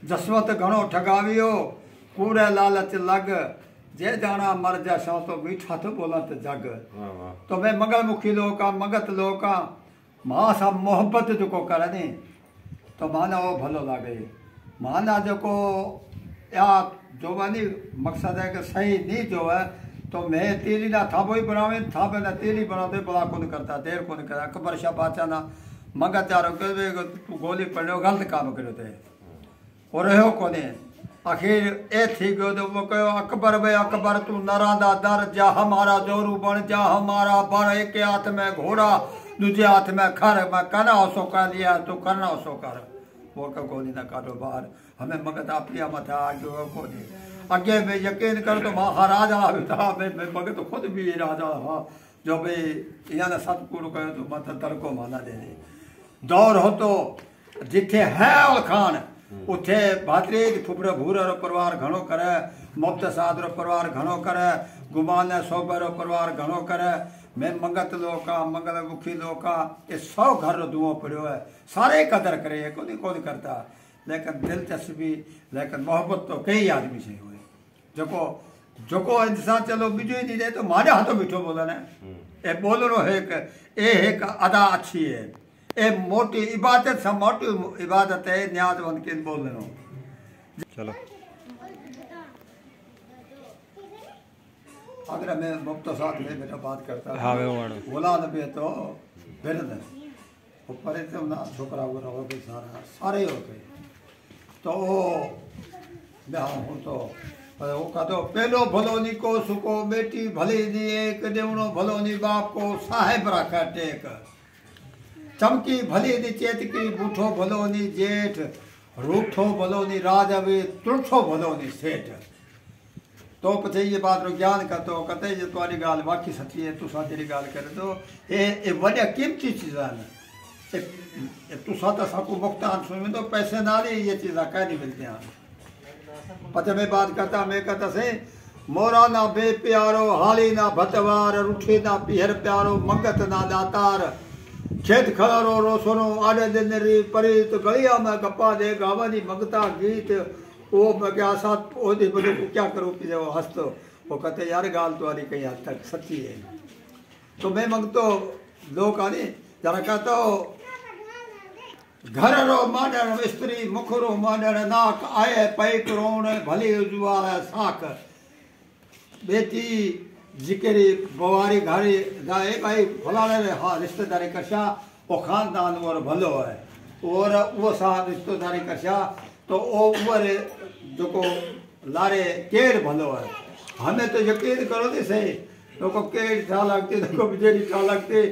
जसवंत घणो ठगावियो कूड़े लालच लग जे जाना मर जा सौ तो मीठा तो बोलत जग। तो मैं मंगलमुखी लोग का मंगत लोग का मां सा मोहब्बत जो को करे तो माना वो भलो लागे। माना जो को या जो वानी मकसद है कि सही नहीं जो है तो मैं तेरी ना थाबो ही बनावे थाबे ना तेरी बनाते बड़ा कौन करता देर कौन करता। अकबर शाह बादशाह ना मंगत चारो तू गोली पड़ो गलत काम करो थे और रहो कोने। आखिर ए थी गयो तो वो कहो अकबर भाई अकबर तू नरादा दर जा हमारा जोरू बन जा हमारा बन एक हाथ में घोड़ा दूजे हाथ में खर मैं करना उसो कर लिया तू करना उसो कर। वो का गोली ना काटो बाहर हमें मगत आपलिया मथा आगे कोने अगे में यकीन कर तो महाराजा था मैं मगत तो खुद भी राजा हाँ जो भाई यहाँ सतपुर कहो तो मत तड़को माना दे दे दौर हो तो जिथे है उल खान उथे भातरीज फुफड़ो भूरो परिवार घणो करे मुफ्त साद रो परिवार घणो करे गुमान सोबे रो परिवार घणो करे। मैं मंगत लोग का मंगल मुखी लोग का ये 100 घर रो धुओं पड़ो है सारे कदर करे कौन करता लेकिन दिलचस्पी लेकिन मोहब्बत तो कई आदमी से हुए जोको जोको इंसान चलो बीजो ही नहीं रहे तो मारे हाथों मिठो बोला ना ए बोलनो एक अदा अच्छी है ए मोटी इबादत से मोटी इबादत है न्याज बन के बोलनो। चलो अगर मैं मुफ्त साथ में बेटा बात करता हाँ बोला न बे तो फिर ऊपर तो ना छोकरा हो गए सारे हो गए तो मैं हूँ तो वो कहते पेलो भलो नी को सुको बेटी भली नी एक देवनो भलो नी बाप को साहेब रखा टेक चमकी भली नी चेतकी बूठो भलो नी जेठ रूठो भलो नी राजवे तुरठो भलो नी सेठ। तो पछे ये बात रो ज्ञान का तो कहते ये तुम्हारी गाल बाकी सच्ची है तू तेरी गाल करे तो ये वड्या कीमती चीज़ा ने तू साता साकू मुख्तान सुन तो पैसे ना ले ये चीज़ा कह नहीं मिलते हैं। पता मैं बात करता मैं कहता से मोरा ना बे प्यारो हाली ना भतवार रूठे ना पीहर प्यारो मंगत ना दातार खेत खलारो रोसनो आड़े दिन री परी तो गलिया में गप्पा दे गावनी मंगता गीत वो मैं क्या साथ ओदे बड़े को क्या करो कि वो हंसतो वो कहते यार गाल तुम्हारी कहीं हद तक सच्ची है। तो मैं मंगतो लोग आने जरा कहता हो घर रो माडण स्त्री मुखरो माडण नाक आए पैक रोण भले उजवाल साख बेटी जिक्री बवारी घारी जाए भाई फलाने रे हाँ रिश्तेदारी कशा वो खानदान और भलो है और वो सा रिश्तेदारी कशा तो वो ऊपर जो को लारे केड़ भलो है हमें तो यकीन करो नहीं सही तो को केड़ छा लगती तो को बिजली छा लगती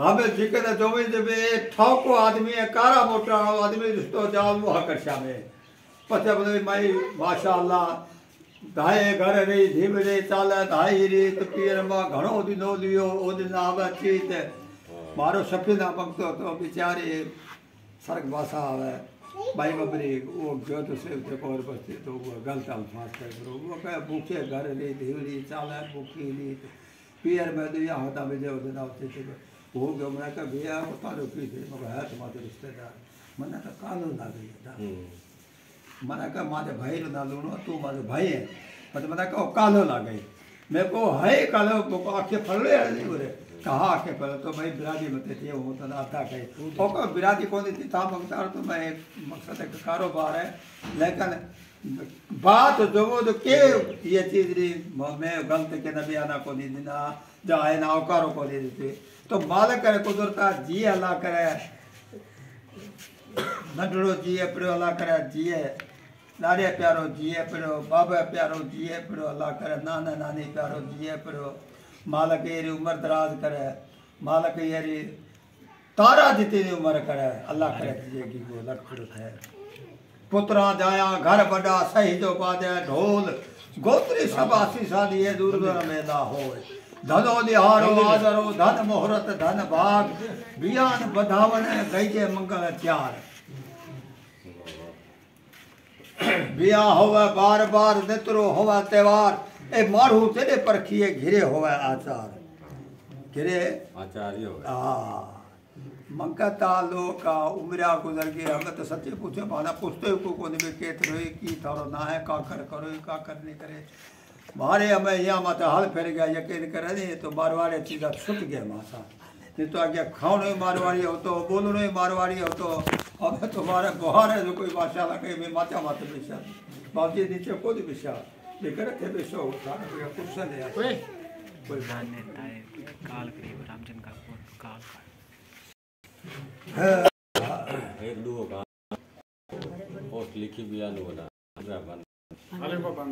हमें जिक्र जो भी जब ठोको आदमी है कारा मोटा आदमी रिश्तो जाओ वो हकर्षा में पता बोले माई माशाअल्लाह धाए घर रे धीमरे चाले धाई रे तो पीर मां घणो दिनो लियो ओ दिन आवे चीत मारो सपना मंगतो तो बेचारे सरग भाषा आवे भाई बबरी वो गयो तो से और बस्ती तो वो गलत अल्फाज करो वो कहे भूखे घर रे धीवरी चाले भूखी ली पीर में दिया होता भी जो दिन आते थे वो गयो मैं कहा भैया वो तारो की थे मगर है तुम्हारे रिश्तेदार मने तो कालो ना गई मने कहा मारे भाई रो ना लूनो तू मारे भाई है मतलब मने कहा कालो ना गई मैं को है कालो को आंखें फड़ले नहीं बोले कहा आके पहले तो भाई बिरादी बते थे वो तो आता कहीं तो को बिरादी कौन थी था मंगता तो मैं मकसद है कारोबार है लेकिन बात जो वो तो के ये चीज री मैं गलत के नबी आना को दी ना जाए ना औकारो को दे देते तो मालिक करे कुदरता जी अल्लाह करे नडड़ो जी पियो अल्लाह करे जिए लाड़े प्यारो जिए पियो बाबा प्यारो जिए पियो अल्लाह करे नाना नानी प्यारो जिए पियो मालिक ये उम्र दराज करे मालिक ये तारा जितनी उम्र करे अल्लाह करे जिएगी वो लख है पुत्रा जाया घर बड़ा सही जो बादे ढोल गोत्री सब आसी साली है दूर दूर मेला हो धनो निहारो आदरो धन मोहरत धन भाग बियान बधावन गईजे मंगल चार बिया होवे बार बार नितरो होवे त्योहार ए मारू तेरे परखिए घिरे होवे आचार घिरे आचार्य हाँ मंगता लोका उमरा गुजर गया हमें तो सच्चे पूछे माना पूछते को कोने में केत रोए की थारो ना है का कर करो का कर नहीं करे मारे हमें यहाँ मत हाल फेर गया यकीन करे नहीं तो मारवाड़ी चीज़ छुट गया मासा नहीं तो आगे खाओ ही मारवाड़ी हो तो बोलना ही मारवाड़ी हो तो अब तुम्हारे बुहार है जो कोई भाषा लगे मैं माचा माते बेचा बाजी नीचे को नहीं बेचा लेकर के बेचो सारा कोई कुर्सा ले कोई नेता है काल करीब रामचंद्र का काल एक दो का पोस्ट लिखी भी आने वाला अरे बाबा